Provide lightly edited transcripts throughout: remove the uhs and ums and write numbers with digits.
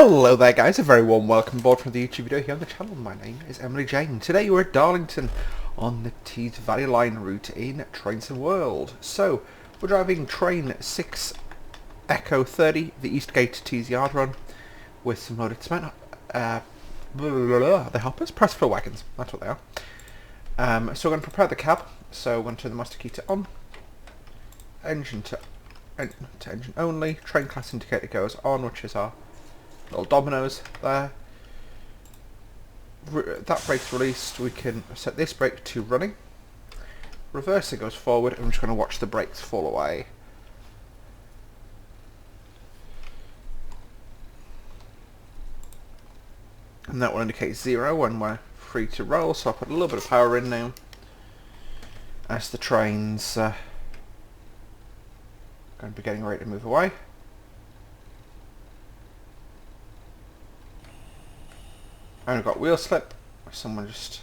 Hello there guys, a very warm welcome aboard from the YouTube video here on the channel. My name is Emily Jane. Today we're at Darlington on the Tees Valley Line route in Trains and World. So, we're driving train 6 Echo 30, the Eastgate Tees Yard run, with some loaded cement. The hoppers? Press floor wagons, that's what they are. So we're going to prepare the cab, so we're going to turn the master key to on, engine to engine only, train class indicator goes on, which is our little dominoes there. That brake's released, we can set this brake to running. Reverser goes forward, and we're just going to watch the brakes fall away. And that will indicate 0 when we're free to roll, so I'll put a little bit of power in now as the train's going to be getting ready to move away. And we've got wheel slip. Someone just...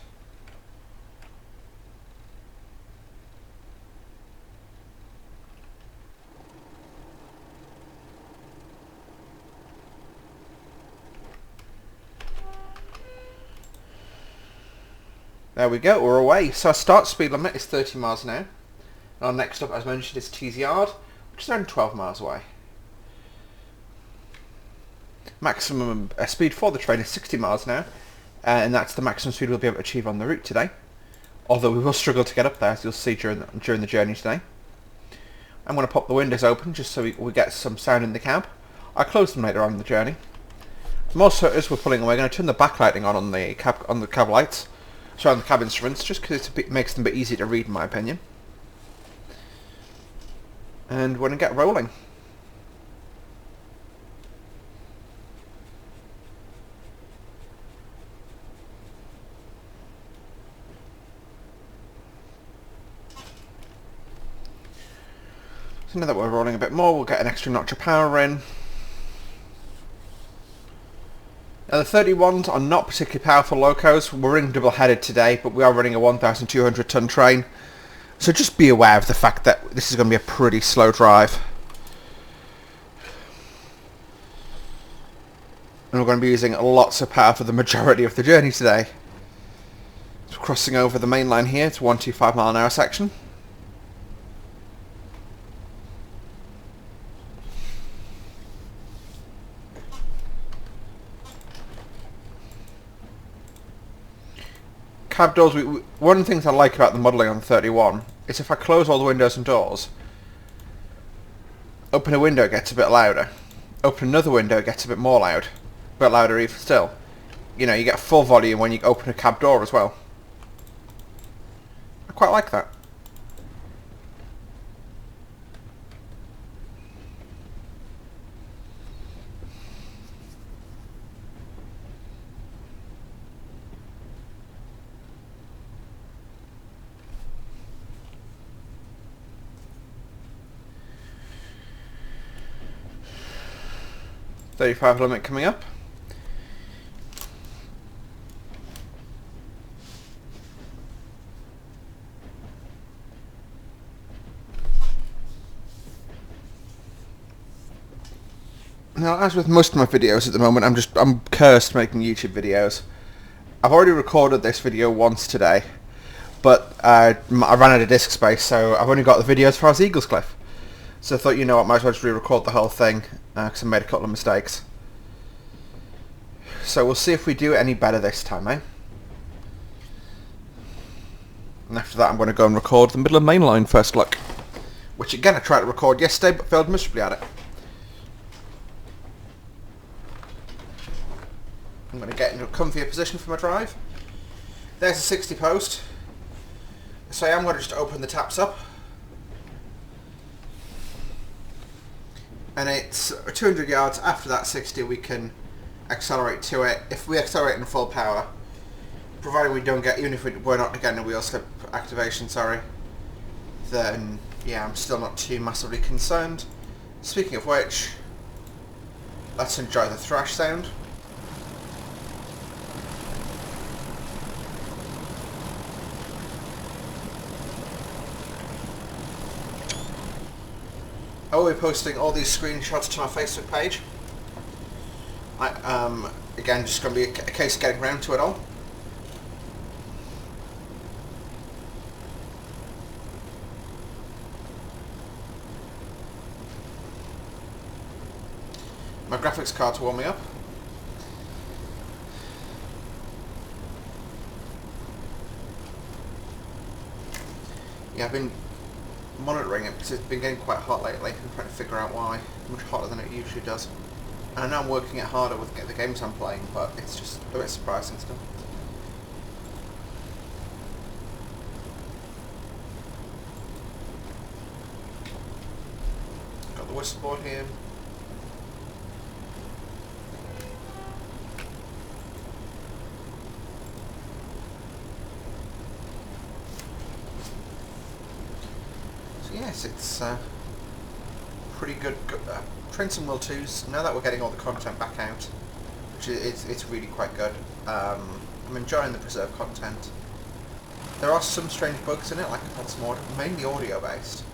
There we go, we're away. So our start speed limit is 30 miles an hour. And our next stop, as mentioned, is Tees Yard, which is only 12 miles away. Maximum speed for the train is 60 miles an hour, and that's the maximum speed we'll be able to achieve on the route today. Although we will struggle to get up there, as you'll see during the journey today. I'm going to pop the windows open just so we get some sound in the cab. I'll close them later on in the journey. Also, as we're pulling away, I'm going to turn the backlighting on the cab lights, so on the cab instruments, just because it makes them a bit easier to read, in my opinion. And we're going to get rolling. So now that we're rolling a bit more, we'll get an extra notch of power in. Now the 31s are not particularly powerful locos. We're running double-headed today, but we are running a 1,200 ton train. So just be aware of the fact that this is going to be a pretty slow drive. And we're going to be using lots of power for the majority of the journey today. So crossing over the main line here, it's a 125 mile an hour section. Cab doors, one of the things I like about the modelling on the 31 is if I close all the windows and doors, open a window, it gets a bit louder. Open another window, it gets a bit more loud. A bit louder even still. You know, you get full volume when you open a cab door as well. I quite like that. .35 limit coming up. Now, as with most of my videos at the moment, I'm cursed making YouTube videos. I've already recorded this video once today, but I ran out of disk space, so I've only got the video as far as Eagles Cliff. So I thought, you know what, might as well just re-record the whole thing, because I made a couple of mistakes. So we'll see if we do any better this time, eh? And after that I'm going to go and record the middle of mainline first look. Which again I tried to record yesterday, but failed miserably at it. I'm going to get into a comfier position for my drive. There's a 60 post. So I am going to just open the taps up. And it's 200 yards after that 60 we can accelerate to it. If we accelerate in full power, provided we don't get, even if we're not getting a wheel slip activation, sorry, then yeah, I'm still not too massively concerned. Speaking of which, let's enjoy the thrash sound. I will be posting all these screenshots to my Facebook page. Again, just going to be a case of getting around to it all. My graphics card's warming up. Yeah, I've been monitoring it because it's been getting quite hot lately. I'm trying to figure out why. Much hotter than it usually does. And I know I'm working it harder with the games I'm playing, but it's just a bit surprising still. Got the whistle board here. Yes, it's pretty good. Train World 2's, now that we're getting all the content back out, which it's really quite good. I'm enjoying the preserved content. There are some strange bugs in it, like I've had some mainly audio based.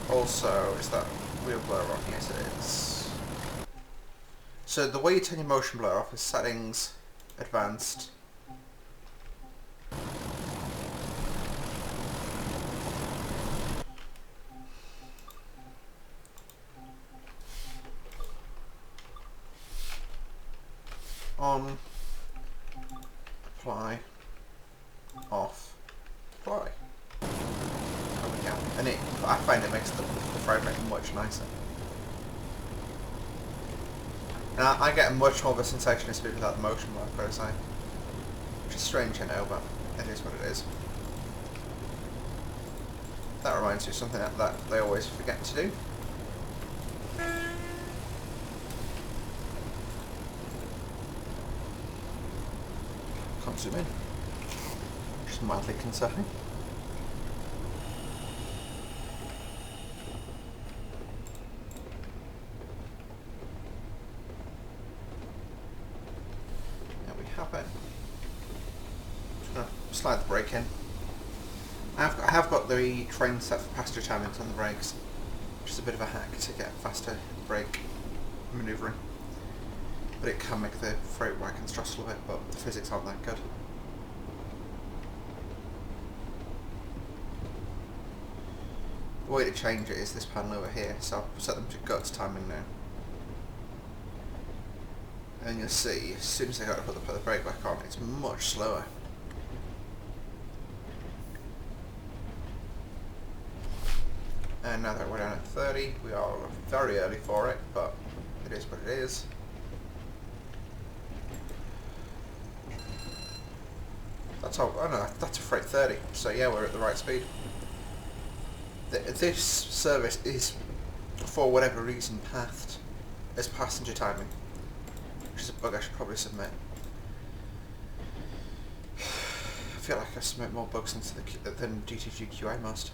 Also, is that wheel blur on? Yes, it is. So the way you turn your motion blur off is settings, advanced. On, apply, off, apply. There we go. And I find it makes the frame rate much nicer. And I get much more of a sensation of speed without the motion blur, I've got to say. Which is strange, I know, but it is what it is. That reminds me of something that they always forget to do. Can't zoom in. Which is mildly concerning. There we have it. Just going to slide the brake in. I have got the train set for passenger timings on the brakes, which is a bit of a hack to get faster brake manoeuvring. But it can make the freight wagon stress a little bit, but the physics aren't that good. The way to change it is this panel over here, so I'll set them to guts timing now. And you'll see, as soon as I go to put the brake back on, it's much slower. And now that we're down at 30, we are very early for it, but it is what it is. That's all, oh no, that's a freight 30, so yeah, we're at the right speed. This service is, for whatever reason, pathed as passenger timing, which is a bug I should probably submit. I feel like I submit more bugs into than DTG QA must.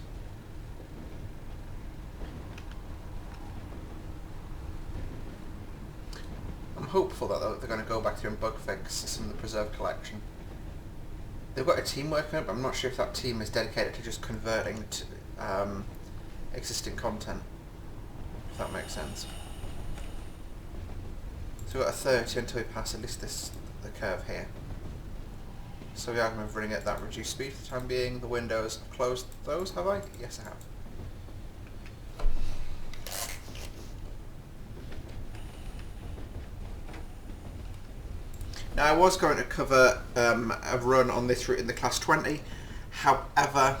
I'm hopeful that they're going to go back through and bug fix some of the preserved collection. They've got a team working on it, but I'm not sure if that team is dedicated to just converting to existing content, if that makes sense. So we've got a 30 until we pass at least the curve here. So we are going to bring at that reduced speed for the time being. The windows, I've closed those, have I? Yes, I have. Now I was going to cover a run on this route in the Class 20, however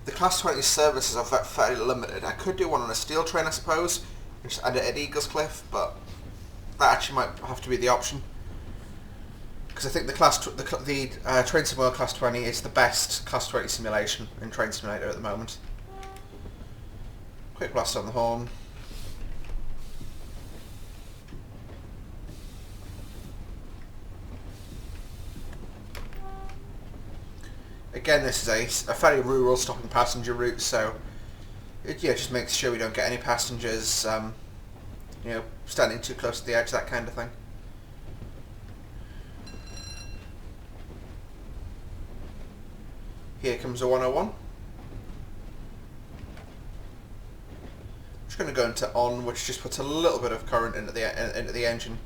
the Class 20 services are fairly limited. I could do one on a steel train I suppose, and just add it at Eaglescliffe, but that actually might have to be the option. Because I think the Train Simulator Class 20 is the best Class 20 simulation in Train Simulator at the moment. Quick blast on the horn. Again, this is a fairly rural stopping passenger route, so it just makes sure we don't get any passengers, standing too close to the edge, that kind of thing. Here comes a 101. Just going to go into on, which just puts a little bit of current into the engine,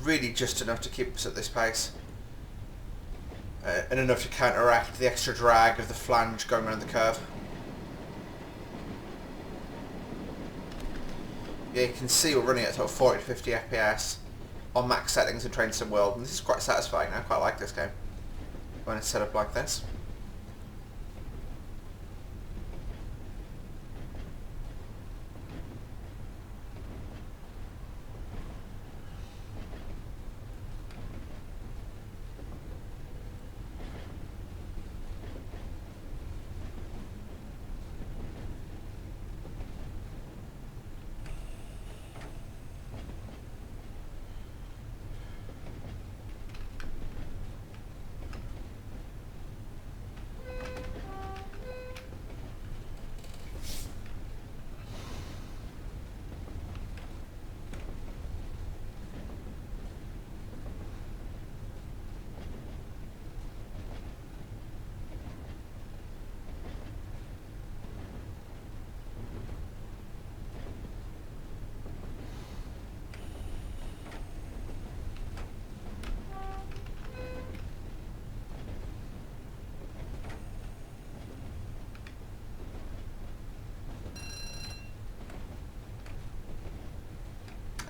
really just enough to keep us at this pace, and enough to counteract the extra drag of the flange going around the curve. Yeah, you can see we're running at sort of 40 to 50 FPS on max settings in Train Sim World, and this is quite satisfying. I quite like this game when it's set up like this.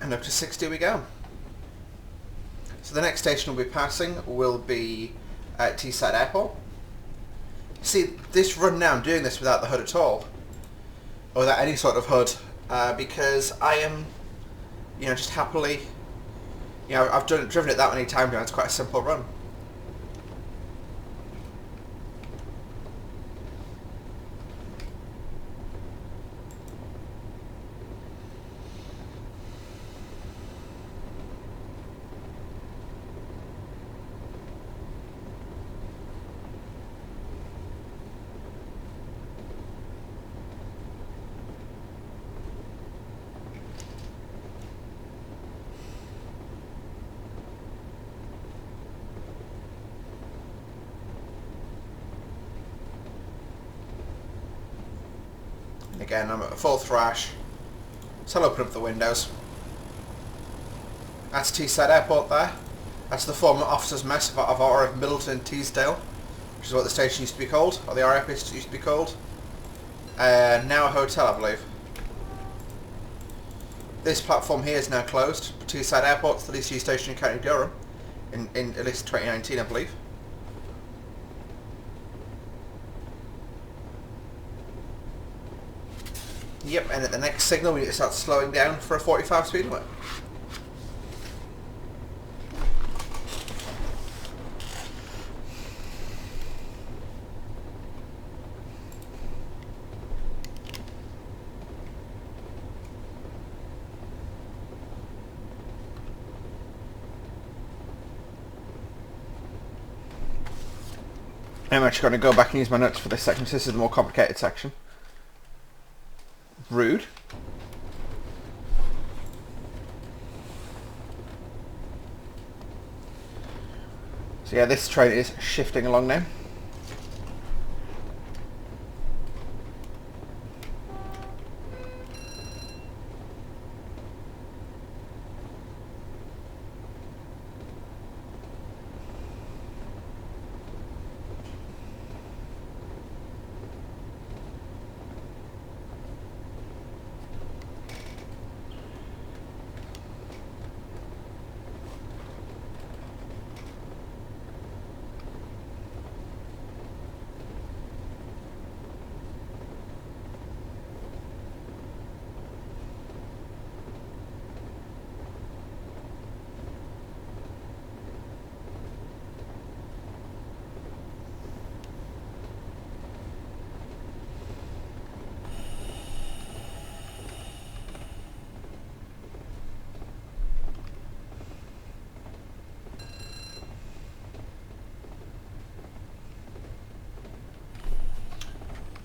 And up to 60 we go. So the next station we'll be passing will be Teesside Airport. See, this run now, I'm doing this without the hood at all, or without any sort of hood, because I am, just happily, I've driven it that many times now. It's quite a simple run. Again, I'm at full thrash, so I'll open up the windows. That's Teesside Airport there. That's the former officers' mess of RF Middleton Teesdale, which is what the station used to be called, or the RF used to be called. Now a hotel, I believe. This platform here is now closed. Teesside Airport's the least used station in County Durham, in at least 2019, I believe. Yep, and at the next signal we need to start slowing down for a 45 speed limit. I'm actually going to go back and use my notes for this section, so this is the more complicated section. Rude. So yeah, this train is shifting along now.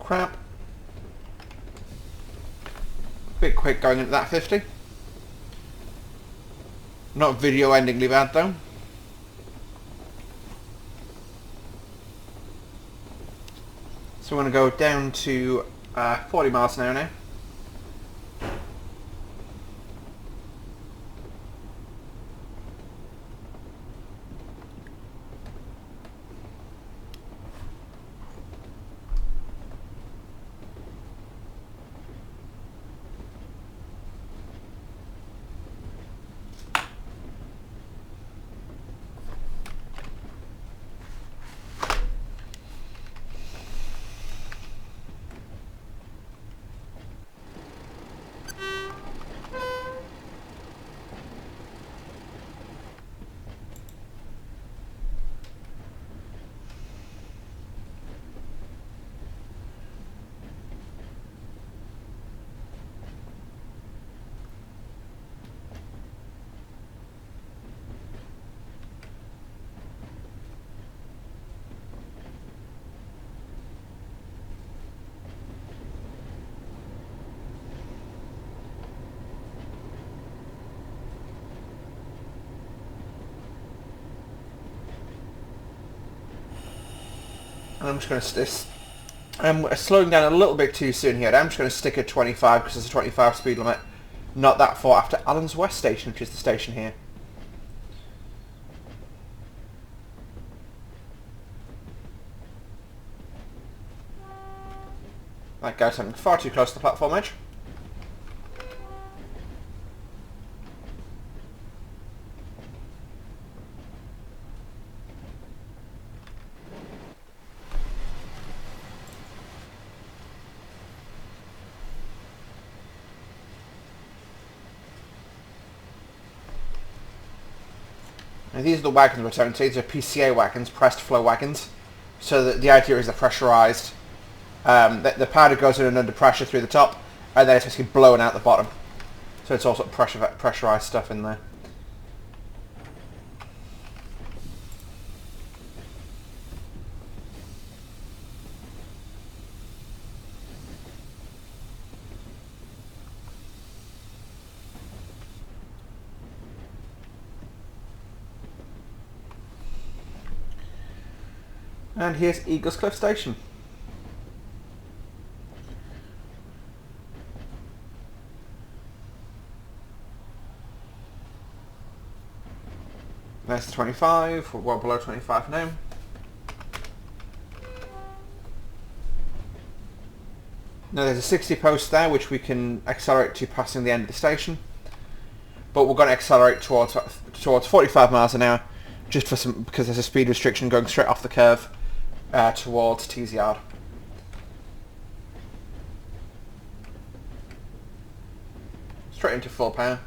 Crap. Bit quick going into that 50. Not video endingly bad though. So we're going to go down to 40 miles an hour now. I'm just going to... I'm slowing down a little bit too soon here. I'm just going to stick at 25 because there's a 25 speed limit. Not that far after Allen's West Station, which is the station here. That guy's coming far too close to the platform edge. And these are the wagons we're turning to. These are PCA wagons, pressed flow wagons. So the idea is they're pressurised. The powder goes in under pressure through the top, and then it's basically blown out the bottom. So it's all sort of pressurised stuff in there. And here's Eagles Cliff Station. There's the 25, we're well below 25 now. Now there's a 60 post there which we can accelerate to passing the end of the station. But we're going to accelerate towards 45 miles an hour just for because there's a speed restriction going straight off the curve towards Tees Yard. Straight into full power.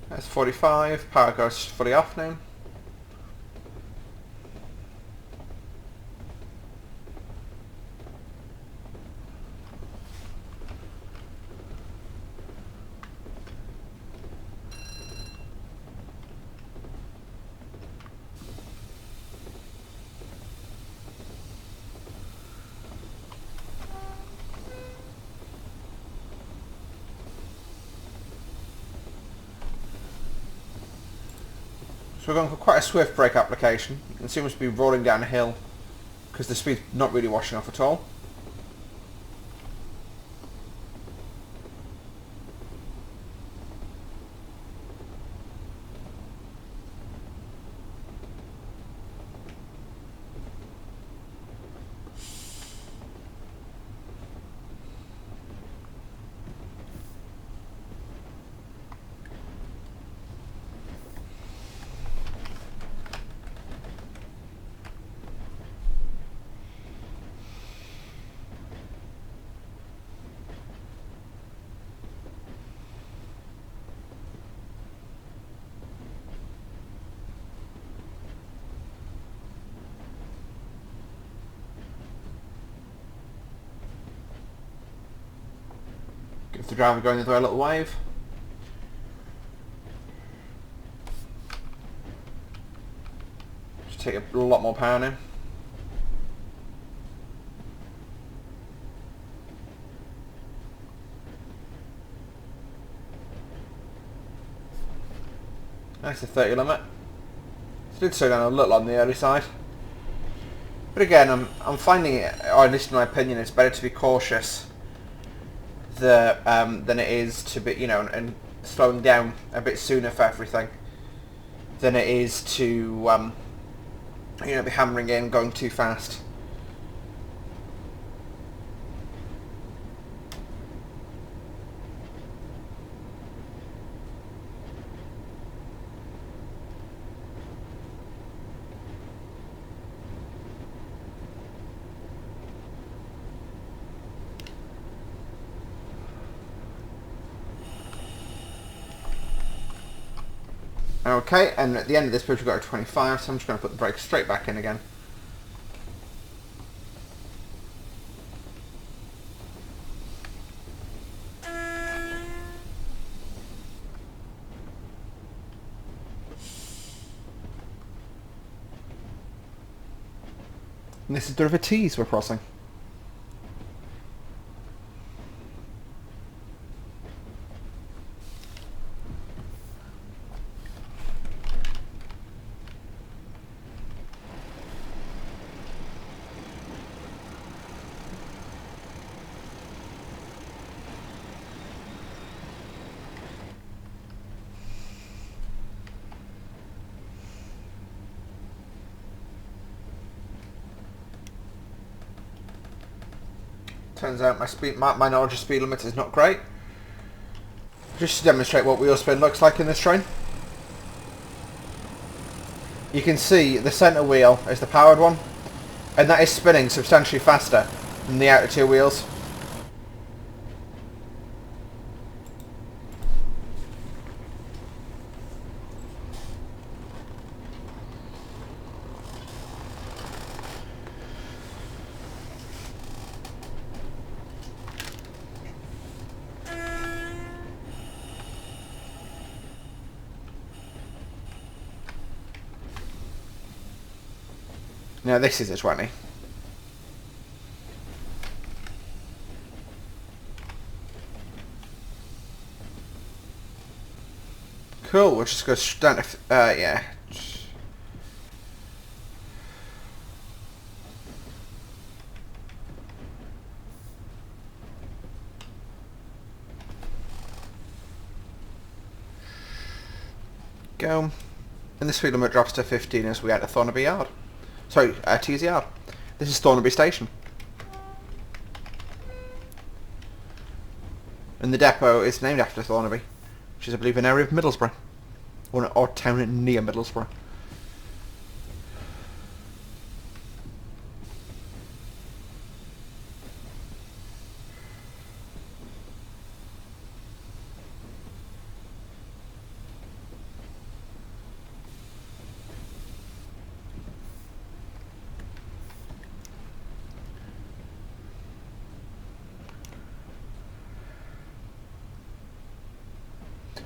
That's 45, power goes fully off now. So we're going for quite a swift brake application. It seems to be rolling down a hill because the speed's not really washing off at all. Give the driver going the other way a little wave. Just take a lot more power now. That's the 30 limit. It did slow down a little on the early side. But again, I'm finding it, or at least in my opinion, it's better to be cautious than it is to be, and slowing down a bit sooner for everything than it is to, be hammering in, going too fast. Okay, and at the end of this bridge we've got a 25, so I'm just going to put the brakes straight back in again. And this is the River Tees we're crossing. Turns out my knowledge of speed limits is not great. Just to demonstrate what wheel spin looks like in this train. You can see the centre wheel is the powered one, and that is spinning substantially faster than the outer two wheels. Now this is a 20. Cool, we'll just go down to, yeah. Go. And the speed limit drops to 15 as we enter Thornaby Yard. Sorry, Tees Yard. This is Thornaby Station. And the depot is named after Thornaby, which is, I believe, an area of Middlesbrough. Or an odd town near Middlesbrough.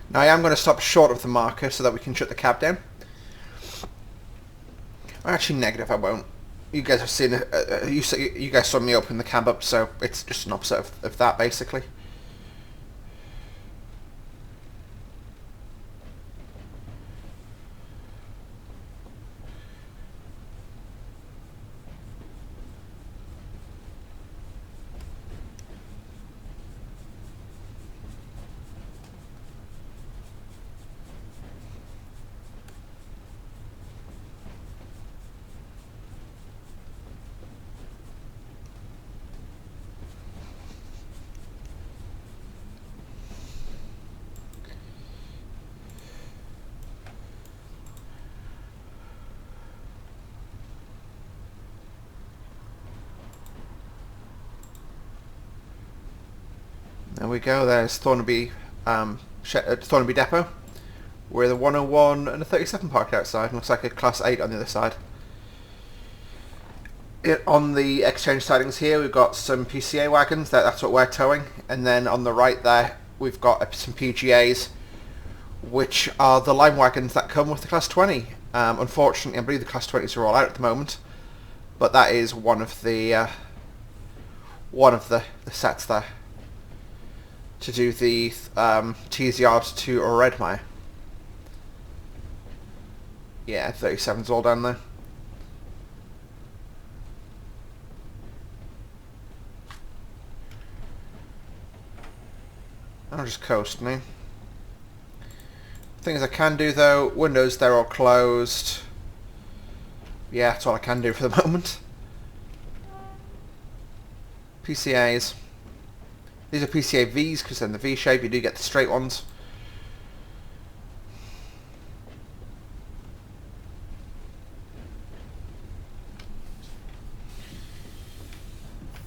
Now I am going to stop short of the marker so that we can shut the cab down. Actually, negative, I won't. You guys have seen it. You guys saw me open the cab up, so it's just an opposite of that, basically. There we go, there's Thornaby, Thornaby Depot, where the 101 and the 37 parked outside. Looks like a Class 8 on the other side. On the exchange sidings here, we've got some PCA wagons, that's what we're towing. And then on the right there, we've got some PGAs, which are the line wagons that come with the Class 20. Unfortunately, I believe the Class 20s are all out at the moment, but that is one of the sets there to do the Tees Yard to Redmire. Yeah, 37's all down there. I'm just coasting now. Things I can do though, windows, they're all closed. Yeah, that's all I can do for the moment. PCAs. These are PCA Vs because they're in the V shape, you do get the straight ones.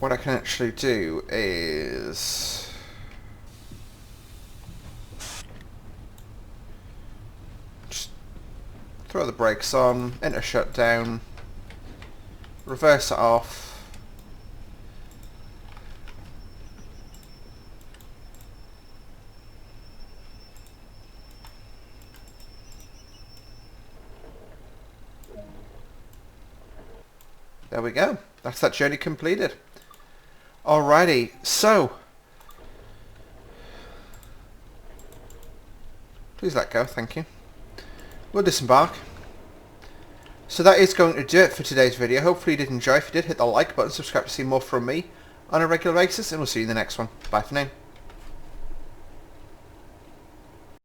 What I can actually do is just throw the brakes on, enter shutdown, reverse it off. There we go. That's that journey completed. Alrighty, so please let go, thank you. We'll disembark. So that is going to do it for today's video. Hopefully you did enjoy. If you did, hit the like button, subscribe to see more from me on a regular basis, and we'll see you in the next one. Bye for now.